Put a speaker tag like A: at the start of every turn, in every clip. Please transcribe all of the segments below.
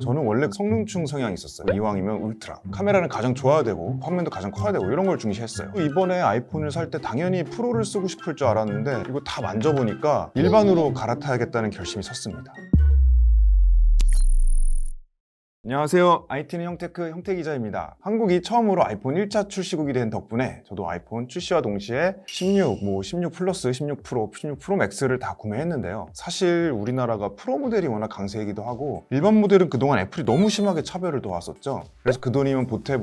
A: 저는 원래 성능충 성향이 있었어요. 이왕이면 울트라, 카메라는 가장 좋아야 되고 화면도 가장 커야 되고 이런 걸 중시했어요. 이번에 아이폰을 살 때 당연히 프로를 쓰고 싶을 줄 알았는데 이거 다 만져보니까 일반으로 갈아타야겠다는 결심이 섰습니다. 안녕하세요. IT는 형테크 형태기자입니다. 한국이 처음으로 아이폰 1차 출시국이 된 덕분에 저도 아이폰 출시와 동시에 16, 16 플러스, 16 프로, 16 프로 맥스를 다 구매했는데요. 사실 우리나라가 프로 모델이 워낙 강세이기도 하고 일반 모델은 그동안 애플이 너무 심하게 차별을 둬왔었죠. 그래서 그 돈이면 보태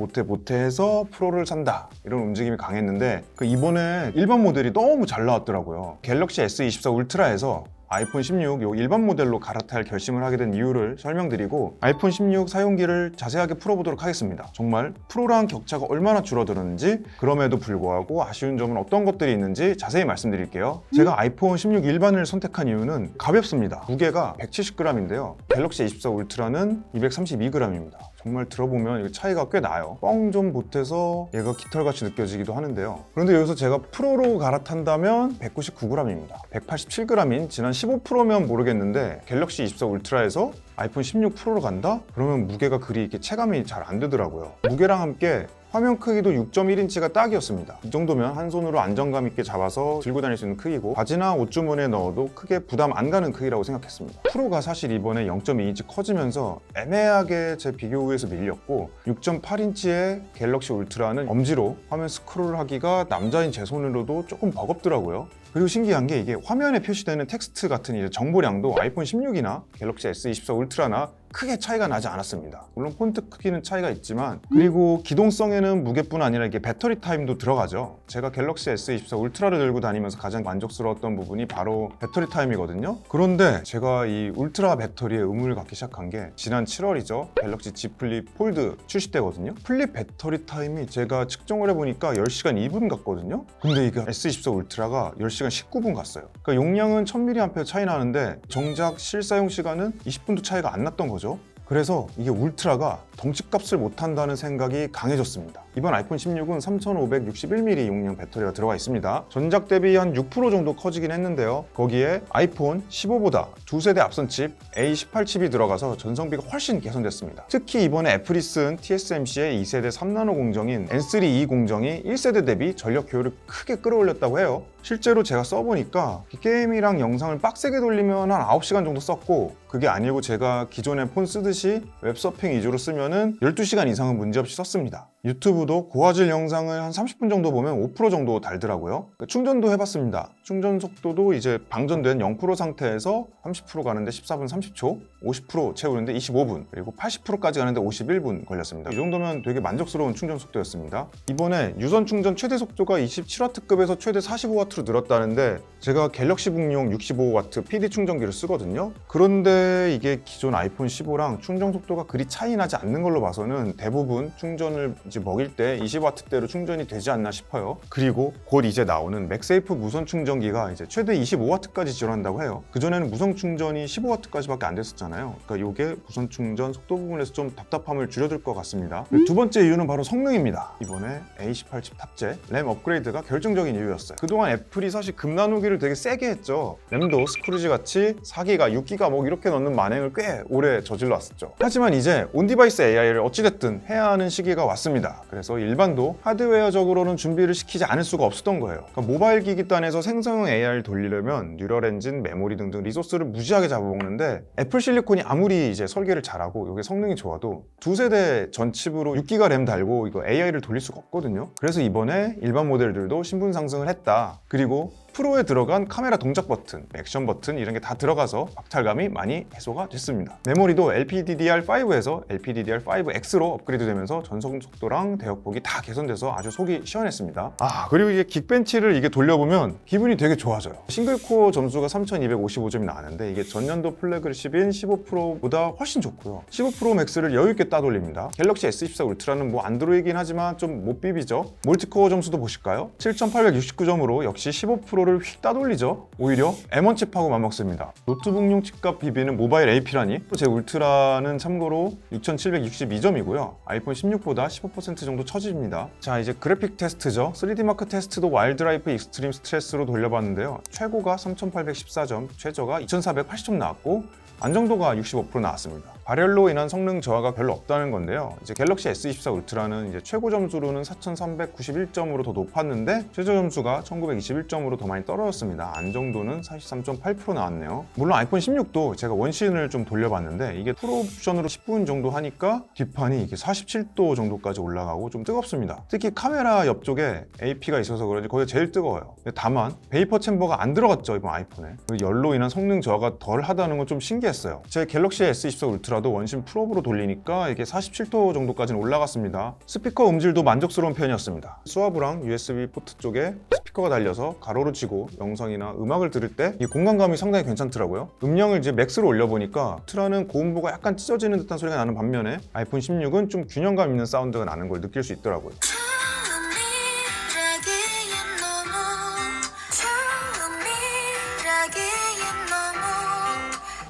A: 해서 프로를 산다 이런 움직임이 강했는데 이번에 일반 모델이 너무 잘 나왔더라고요. 갤럭시 S24 울트라에서 아이폰 16 요 일반 모델로 갈아탈 결심을 하게 된 이유를 설명드리고 아이폰 16 사용기를 자세하게 풀어보도록 하겠습니다. 정말 프로랑 격차가 얼마나 줄어들었는지, 그럼에도 불구하고 아쉬운 점은 어떤 것들이 있는지 자세히 말씀드릴게요. 제가 아이폰 16 일반을 선택한 이유는 가볍습니다. 무게가 170g인데요 갤럭시 S24 울트라는 232g입니다 정말 들어보면 이거 차이가 꽤 나요. 뻥 좀 보태서 얘가 깃털같이 느껴지기도 하는데요. 그런데 여기서 제가 프로로 갈아탄다면 199g입니다. 187g인 지난 15 프로면 모르겠는데 갤럭시 S24 울트라에서 아이폰 16 프로로 간다? 그러면 무게가 그리 이렇게 체감이 잘 안 되더라고요. 무게랑 함께 화면 크기도 6.1인치가 딱이었습니다. 이 정도면 한 손으로 안정감 있게 잡아서 들고 다닐 수 있는 크기고 바지나 옷 주머니에 넣어도 크게 부담 안 가는 크기라고 생각했습니다. 프로가 사실 이번에 0.2인치 커지면서 애매하게 제 비교우에서 밀렸고 6.8인치의 갤럭시 울트라는 엄지로 화면 스크롤 하기가 남자인 제 손으로도 조금 버겁더라고요. 그리고 신기한 게 이게 화면에 표시되는 텍스트 같은 이제 정보량도 아이폰 16이나 갤럭시 S24 울트라나 크게 차이가 나지 않았습니다. 물론 폰트 크기는 차이가 있지만, 그리고 기동성에는 무게뿐 아니라 이게 배터리 타임도 들어가죠. 제가 갤럭시 S24 울트라를 들고 다니면서 가장 만족스러웠던 부분이 바로 배터리 타임이거든요. 그런데 제가 이 울트라 배터리에 의문을 갖기 시작한 게 지난 7월이죠. 갤럭시 Z 플립 폴드 출시 때거든요. 플립 배터리 타임이 제가 측정을 해보니까 10시간 2분 갔거든요. 근데 이게 S24 울트라가 10시간 19분 갔어요. 그러니까 용량은 1000mAh 차이 나는데 정작 실사용 시간은 20분도 차이가 안 났던 거죠. 그래서 이게 울트라가 덩치값을 못한다는 생각이 강해졌습니다. 이번 아이폰 16은 3561mAh 용량 배터리가 들어가 있습니다. 전작 대비 한 6% 정도 커지긴 했는데요. 거기에 아이폰 15보다 두 세대 앞선 칩 A18 칩이 들어가서 전성비가 훨씬 개선됐습니다. 특히 이번에 애플이 쓴 TSMC의 2세대 3나노 공정인 N3E 공정이 1세대 대비 전력 효율을 크게 끌어올렸다고 해요. 실제로 제가 써보니까 게임이랑 영상을 빡세게 돌리면 한 9시간 정도 썼고, 그게 아니고 제가 기존에 폰 쓰듯이 웹서핑 위주로 쓰면은 12시간 이상은 문제없이 썼습니다. 유튜브도 고화질 영상을 한 30분 정도 보면 5% 정도 달더라고요. 충전도 해봤습니다. 충전 속도도 이제 방전된 0% 상태에서 30% 가는데 14분 30초, 50% 채우는데 25분, 그리고 80%까지 가는데 51분 걸렸습니다. 이 정도면 되게 만족스러운 충전 속도였습니다. 이번에 유선 충전 최대 속도가 27W급에서 최대 45W로 늘었다는데 제가 갤럭시북용 65W PD 충전기를 쓰거든요. 그런데 이게 기존 아이폰 15랑 충전 속도가 그리 차이 나지 않는 걸로 봐서는 대부분 충전을 이제 먹일 때 20W대로 충전이 되지 않나 싶어요. 그리고 곧 이제 나오는 맥세이프 무선 충전기가 이제 최대 25W까지 지원한다고 해요. 그전에는 무선 충전이 15W까지밖에 안 됐었잖아요. 그러니까 이게 무선 충전 속도 부분에서 좀 답답함을 줄여줄 것 같습니다. 두 번째 이유는 바로 성능입니다. 이번에 A18 칩 탑재, 램 업그레이드가 결정적인 이유였어요. 그동안 애플이 사실 급 나누기를 되게 세게 했죠. 램도 스크루지 같이 4기가, 6기가 뭐 이렇게 넣는 만행을 꽤 오래 저질러 왔었죠. 하지만 이제 온디바이스 AI를 어찌됐든 해야 하는 시기가 왔습니다. 그래서 일반도 하드웨어적으로는 준비를 시키지 않을 수가 없었던 거예요. 그러니까 모바일 기기 단에서 생성형 AI를 돌리려면 뉴럴 엔진, 메모리 등등 리소스를 무지하게 잡아먹는데, 애플 실리콘이 아무리 이제 설계를 잘하고 이게 성능이 좋아도 두 세대 전 칩으로 6기가 램 달고 이거 AI를 돌릴 수가 없거든요. 그래서 이번에 일반 모델들도 신분 상승을 했다. 그리고 프로에 들어간 카메라 동작 버튼, 액션 버튼 이런 게 다 들어가서 박탈감이 많이 해소가 됐습니다. 메모리도 LPDDR5에서 LPDDR5X로 업그레이드 되면서 전송 속도랑 대역폭이 다 개선돼서 아주 속이 시원했습니다. 그리고 이게 긱벤치를 이게 돌려보면 기분이 되게 좋아져요. 싱글코어 점수가 3255점이 나왔는데 이게 전년도 플래그십인 15 프로보다 훨씬 좋고요. 15 프로 맥스를 여유있게 따돌립니다. 갤럭시 S24 울트라는 뭐 안드로이긴 하지만 좀 못 비비죠. 멀티코어 점수도 보실까요? 7869점으로 역시 15 프로를 휙 따돌리죠. 오히려 M1 칩하고 맞먹습니다. 노트북용 칩값 비비는 모바일 AP라니? 제 울트라는 참고로 6762점이고요. 아이폰 16보다 15% 정도 처집니다. 자, 이제 그래픽 테스트죠. 3D 마크 테스트도 와일드라이프 익스트림 스트레스로 돌려봤는데요. 최고가 3814점, 최저가 2480점 나왔고 안정도가 65% 나왔습니다. 발열로 인한 성능 저하가 별로 없다는 건데요. 이제 갤럭시 S24 울트라는 이제 최고 점수로는 4391점으로 더 높았는데 최저 점수가 1921점으로 더 많이 떨어졌습니다. 안정도는 43.8% 나왔네요. 물론 아이폰 16도 제가 원신을 좀 돌려봤는데 이게 프로 옵션으로 10분 정도 하니까 뒷판이 이게 47도 정도까지 올라가고 좀 뜨겁습니다. 특히 카메라 옆쪽에 AP가 있어서 그런지 거기가 제일 뜨거워요. 다만 베이퍼 챔버가 안 들어갔죠, 이번 아이폰에. 열로 인한 성능 저하가 덜 하다는 건 좀 신기했어요. 제 갤럭시 S24 울트라도 원심 풀업으로 돌리니까 이게 47도 정도까지는 올라갔습니다. 스피커 음질도 만족스러운 편이었습니다. 수화부랑 USB 포트 쪽에 스피커가 달려서 가로로 치고 영상이나 음악을 들을 때 이 공간감이 상당히 괜찮더라고요. 음량을 이제 맥스로 올려보니까 울트라는 고음부가 약간 찢어지는 듯한 소리가 나는 반면에 아이폰 16은 좀 균형감 있는 사운드가 나는 걸 느낄 수 있더라고요.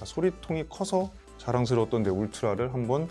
A: 소리통이 커서 자랑스러웠던 내 울트라를 한번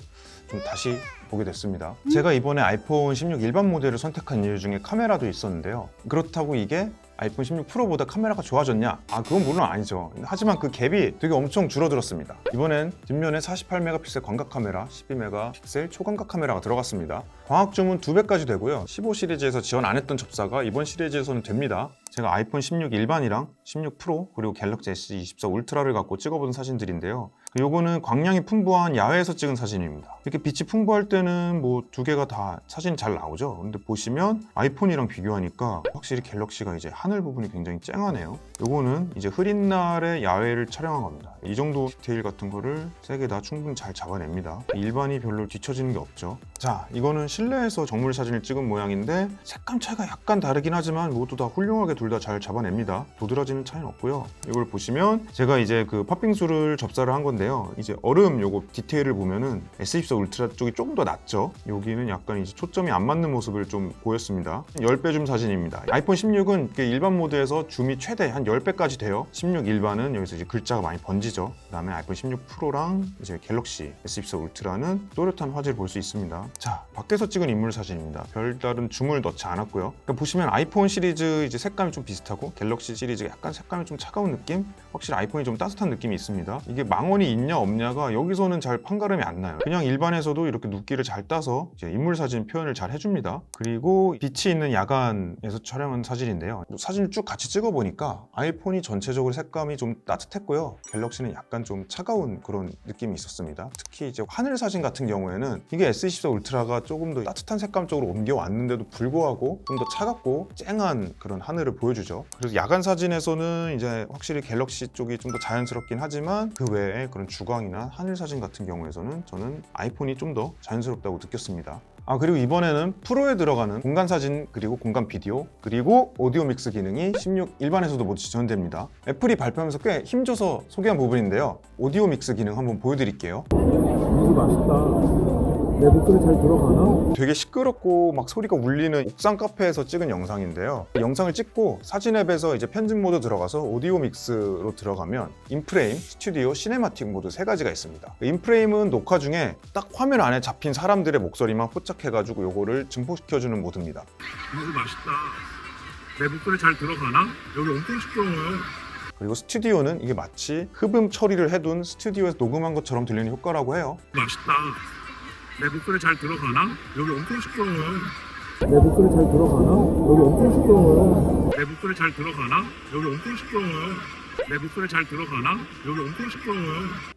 A: 좀 다시 보게 됐습니다. 제가 이번에 아이폰 16 일반 모델을 선택한 이유 중에 카메라도 있었는데요. 그렇다고 이게 아이폰 16 프로보다 카메라가 좋아졌냐? 그건 물론 아니죠. 하지만 그 갭이 되게 엄청 줄어들었습니다. 이번엔 뒷면에 48메가픽셀 광각 카메라, 12메가픽셀 초광각 카메라가 들어갔습니다. 광학줌은 2배까지 되고요. 15 시리즈에서 지원 안 했던 접사가 이번 시리즈에서는 됩니다. 제가 아이폰 16 일반이랑 16 프로 그리고 갤럭시 S24 울트라를 갖고 찍어본 사진들인데요. 요거는 광량이 풍부한 야외에서 찍은 사진입니다. 이렇게 빛이 풍부할 때는 뭐 두 개가 다 사진이 잘 나오죠. 근데 보시면 아이폰이랑 비교하니까 확실히 갤럭시가 이제 하늘 부분이 굉장히 쨍하네요. 요거는 이제 흐린 날에 야외를 촬영한 겁니다. 이 정도 디테일 같은 거를 세 개 다 충분히 잘 잡아냅니다. 일반이 별로 뒤처지는 게 없죠. 자, 이거는 실내에서 정물 사진을 찍은 모양인데 색감 차이가 약간 다르긴 하지만 모두 다 훌륭하게 둘 다 잘 잡아냅니다. 도드라지는 차이는 없고요. 이걸 보시면 제가 이제 그 팥빙수를 접사를 한 건데요. 이제 얼음 요거 디테일을 보면은 S24 울트라 쪽이 조금 더 낫죠. 여기는 약간 이제 초점이 안 맞는 모습을 좀 보였습니다. 10배 줌 사진입니다. 아이폰 16은 일반 모드에서 줌이 최대 한 10배까지 돼요. 16 일반은 여기서 이제 글자가 많이 번지죠. 그 다음에 아이폰 16 프로랑 이제 갤럭시 S24 울트라는 또렷한 화질을 볼 수 있습니다. 자, 밖에서 찍은 인물 사진입니다. 별다른 줌을 넣지 않았고요. 그러니까 보시면 아이폰 시리즈 이제 색감이 좀 비슷하고 갤럭시 시리즈가 약간 색감이 좀 차가운 느낌? 확실히 아이폰이 좀 따뜻한 느낌이 있습니다. 이게 망원이 있냐 없냐가 여기서는 잘 판가름이 안 나요. 그냥 일반에서도 이렇게 눕기를 잘 따서 이제 인물 사진 표현을 잘 해줍니다. 그리고 빛이 있는 야간에서 촬영한 사진인데요. 사진을 쭉 같이 찍어보니까 아이폰이 전체적으로 색감이 좀 따뜻했고요. 갤럭시는 약간 좀 차가운 그런 느낌이 있었습니다. 특히 이제 하늘 사진 같은 경우에는 이게 S24 울트라가 조금 더 따뜻한 색감 쪽으로 옮겨왔는데도 불구하고 좀 더 차갑고 쨍한 그런 하늘을 보여주죠. 그래서 야간 사진에서는 이제 확실히 갤럭시 쪽이 좀 더 자연스럽긴 하지만 그 외에 그런 주광이나 하늘 사진 같은 경우에서는 저는 아이폰이 좀 더 자연스럽다고 느꼈습니다. 그리고 이번에는 프로에 들어가는 공간 사진 그리고 공간 비디오 그리고 오디오 믹스 기능이 16 일반에서도 모두 지원됩니다. 애플이 발표하면서 꽤 힘줘서 소개한 부분인데요. 오디오 믹스 기능 한번 보여드릴게요.
B: 이거 맛있다. 내 목소리 잘 들어가나?
A: 되게 시끄럽고 막 소리가 울리는 옥상 카페에서 찍은 영상인데요. 영상을 찍고 사진 앱에서 이제 편집 모드 들어가서 오디오 믹스로 들어가면 인프레임, 스튜디오, 시네마틱 모드 세 가지가 있습니다. 인프레임은 녹화 중에 딱 화면 안에 잡힌 사람들의 목소리만 포착해가지고 요거를 증폭시켜주는 모드입니다.
B: 이거 맛있다. 내 목소리 잘 들어가나? 여기 엄청 시끄러워요.
A: 그리고 스튜디오는 이게 마치 흡음 처리를 해둔 스튜디오에서 녹음한 것처럼 들리는 효과라고 해요.
B: 맛있다. 내 목소리 잘 들어가나? 여기 엄청 시끄러워요. 내 목소리 잘 들어가나? 여기 엄청 시끄러워요. 내 목소리 잘 들어가나? 여기 엄청 시끄러워요. 내 목소리 잘 들어가나? 여기 엄청 시끄러워요.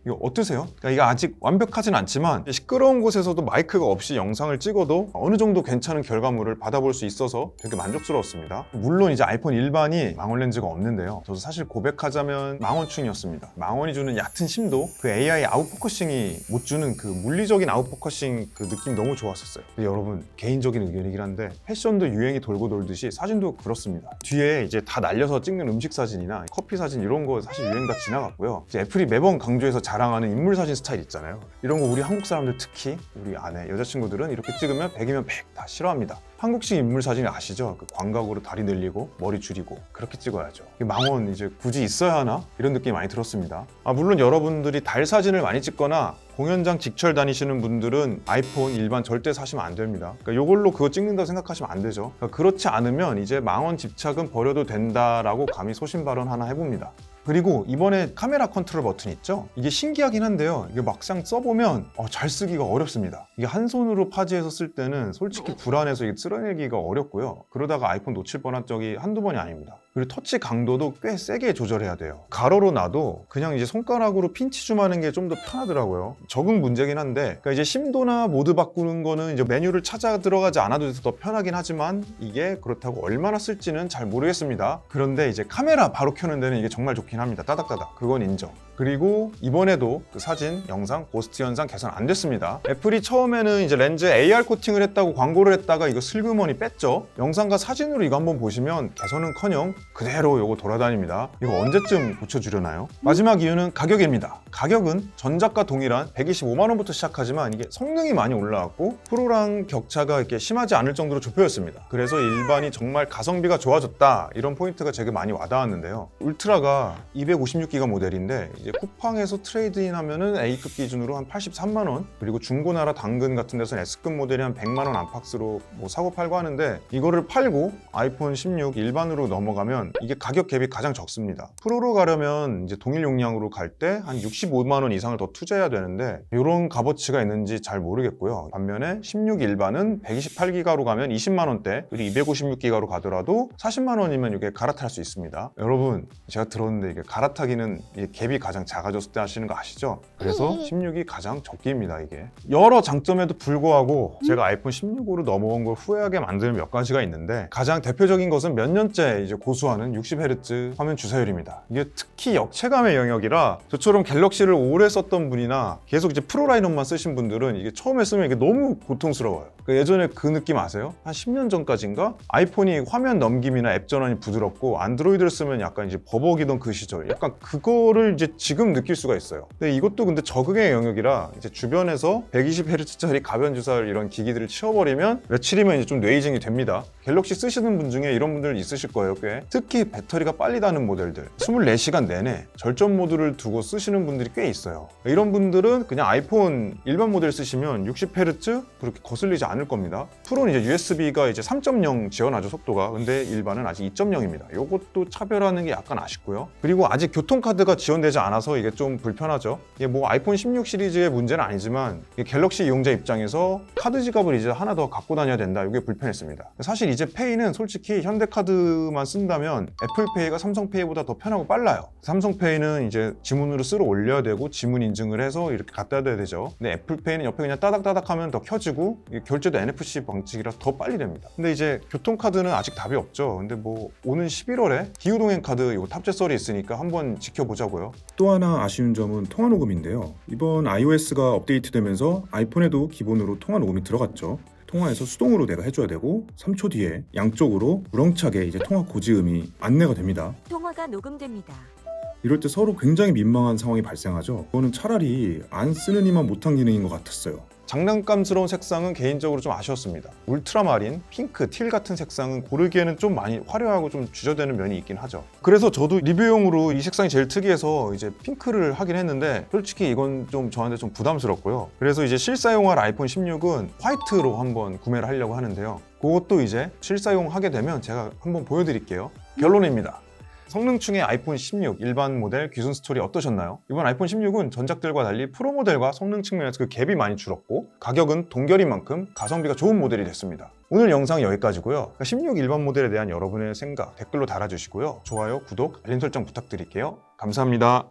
A: 이거 어떠세요? 그러니까 이게 아직 완벽하진 않지만 시끄러운 곳에서도 마이크가 없이 영상을 찍어도 어느 정도 괜찮은 결과물을 받아볼 수 있어서 되게 만족스러웠습니다. 물론 이제 아이폰 일반이 망원 렌즈가 없는데요. 저도 사실 고백하자면 망원충이었습니다. 망원이 주는 얕은 심도, 그 AI 아웃포커싱이 못 주는 그 물리적인 아웃포커싱 그 느낌이 너무 좋았었어요. 근데 여러분 개인적인 의견이긴 한데 패션도 유행이 돌고 돌듯이 사진도 그렇습니다. 뒤에 이제 다 날려서 찍는 음식 사진이나 커피 사진 이런 거 사실 유행 다 지나갔고요. 이제 애플이 매번 강조해서 자랑하는 인물 사진 스타일 있잖아요. 이런 거 우리 한국 사람들 특히 우리 아내, 여자친구들은 이렇게 찍으면 100이면 100 다 싫어합니다. 한국식 인물 사진 아시죠? 그 광각으로 다리 늘리고 머리 줄이고 그렇게 찍어야죠. 망원 이제 굳이 있어야 하나? 이런 느낌이 많이 들었습니다. 물론 여러분들이 달 사진을 많이 찍거나 공연장 직철 다니시는 분들은 아이폰 일반 절대 사시면 안 됩니다. 그러니까 이걸로 그거 찍는다고 생각하시면 안 되죠. 그러니까 그렇지 않으면 이제 망원 집착은 버려도 된다라고 감히 소신 발언 하나 해봅니다. 그리고 이번에 카메라 컨트롤 버튼 있죠? 이게 신기하긴 한데요. 이게 막상 써보면 잘 쓰기가 어렵습니다. 이게 한 손으로 파지해서 쓸 때는 솔직히 불안해서 이게 쓸어내기가 어렵고요. 그러다가 아이폰 놓칠 뻔한 적이 한두 번이 아닙니다. 그리고 터치 강도도 꽤 세게 조절해야 돼요. 가로로 놔도 그냥 이제 손가락으로 핀치 줌하는 게 좀 더 편하더라고요. 적응 문제긴 한데, 그러니까 이제 심도나 모드 바꾸는 거는 이제 메뉴를 찾아 들어가지 않아도 돼서 더 편하긴 하지만 이게 그렇다고 얼마나 쓸지는 잘 모르겠습니다. 그런데 이제 카메라 바로 켜는 데는 이게 정말 좋긴 합니다. 따닥따닥. 그건 인정. 그리고 이번에도 그 사진, 영상, 고스트 현상 개선 안 됐습니다. 애플이 처음에는 이제 렌즈에 AR 코팅을 했다고 광고를 했다가 이거 슬그머니 뺐죠. 영상과 사진으로 이거 한번 보시면 개선은커녕 그대로 이거 돌아다닙니다. 이거 언제쯤 고쳐주려나요? 마지막 이유는 가격입니다. 가격은 전작과 동일한 125만 원부터 시작하지만 이게 성능이 많이 올라왔고 프로랑 격차가 이렇게 심하지 않을 정도로 좁혀졌습니다. 그래서 일반이 정말 가성비가 좋아졌다, 이런 포인트가 되게 많이 와닿았는데요. 울트라가 256기가 모델인데 이제 쿠팡에서 트레이드인 하면은 A급 기준으로 한 83만 원, 그리고 중고나라 당근 같은 데서는 S급 모델이 한 100만 원 안팎으로 뭐 사고 팔고 하는데, 이거를 팔고 아이폰 16 일반으로 넘어가면 이게 가격 갭이 가장 적습니다. 프로로 가려면 이제 동일 용량으로 갈 때 한 65만 원 이상을 더 투자해야 되는데 이런 값어치가 있는지 잘 모르겠고요. 반면에 16 일반은 128기가로 가면 20만 원대, 그리고 256기가로 가더라도 40만 원이면 이게 갈아탈 수 있습니다. 여러분, 제가 들었는데 이게 갈아타기는 이게 갭이 가장 작아졌을 때 하시는 거 아시죠? 그래서 16이 가장 적기입니다. 이게 여러 장점에도 불구하고 제가 아이폰 16으로 넘어온 걸 후회하게 만드는 몇 가지가 있는데, 가장 대표적인 것은 몇 년째 이제 고수하는 60Hz 화면 주사율입니다. 이게 특히 역체감의 영역이라 저처럼 갤럭시를 오래 썼던 분이나 계속 이제 프로 라인업만 쓰신 분들은 이게 처음에 쓰면 이게 너무 고통스러워요. 예전에 그 느낌 아세요? 한 10년 전까지인가? 아이폰이 화면 넘김이나 앱 전환이 부드럽고 안드로이드를 쓰면 약간 이제 버벅이던 그 시절, 약간 그거를 이제 지금 느낄 수가 있어요. 근데 이것도 근데 적응의 영역이라 이제 주변에서 120Hz짜리 가변 주사율 이런 기기들을 치워버리면 며칠이면 이제 좀 뇌이징이 됩니다. 갤럭시 쓰시는 분 중에 이런 분들 있으실 거예요, 꽤. 특히 배터리가 빨리 닿는 모델들, 24시간 내내 절전 모드를 두고 쓰시는 분들이 꽤 있어요. 이런 분들은 그냥 아이폰 일반 모델 쓰시면 60Hz 그렇게 거슬리지 않을 겁니다. 프로는 이제 USB가 이제 3.0 지원하죠, 속도가. 근데 일반은 아직 2.0입니다. 이것도 차별하는 게 약간 아쉽고요. 그리고 아직 교통카드가 지원되지 않아서 이게 좀 불편하죠. 이게 뭐 아이폰 16 시리즈의 문제는 아니지만 갤럭시 이용자 입장에서 카드 지갑을 이제 하나 더 갖고 다녀야 된다, 이게 불편했습니다. 사실 이제 페이는 솔직히 현대카드만 쓴다면 애플페이가 삼성페이보다 더 편하고 빨라요. 삼성페이는 이제 지문으로 쓸어 올려야 되고 지문 인증을 해서 이렇게 갖다 대야 되죠. 근데 애플페이는 옆에 그냥 따닥따닥 하면 더 켜지고 결제도 NFC 방식이라 더 빨리 됩니다. 근데 이제 교통카드는 아직 답이 없죠. 근데 뭐 오는 11월에 기후동행 카드 이거 탑재 썰이 있으니까 한번 지켜보자고요.
C: 또 하나 아쉬운 점은 통화 녹음인데요. 이번 iOS가 업데이트되면서 아이폰에도 기본으로 통화 녹음이 들어갔죠. 통화에서 수동으로 내가 해줘야 되고 3초 뒤에 양쪽으로 우렁차게 이제 통화 고지음이 안내가 됩니다.
D: 통화가 녹음됩니다.
C: 이럴 때 서로 굉장히 민망한 상황이 발생하죠. 그거는 차라리 안 쓰는 이만 못한 기능인 것 같았어요.
A: 장난감스러운 색상은 개인적으로 좀 아쉬웠습니다. 울트라마린, 핑크, 틸 같은 색상은 고르기에는 좀 많이 화려하고 좀 주저되는 면이 있긴 하죠. 그래서 저도 리뷰용으로 이 색상이 제일 특이해서 이제 핑크를 하긴 했는데 솔직히 이건 좀 저한테 좀 부담스럽고요. 그래서 이제 실사용할 아이폰 16은 화이트로 한번 구매를 하려고 하는데요. 그것도 이제 실사용 하게 되면 제가 한번 보여드릴게요. 결론입니다. 성능충의 아이폰 16 일반 모델 귀순 스토리 어떠셨나요? 이번 아이폰 16은 전작들과 달리 프로 모델과 성능 측면에서 그 갭이 많이 줄었고 가격은 동결인 만큼 가성비가 좋은 모델이 됐습니다. 오늘 영상 여기까지고요. 16 일반 모델에 대한 여러분의 생각 댓글로 달아주시고요. 좋아요, 구독, 알림 설정 부탁드릴게요. 감사합니다.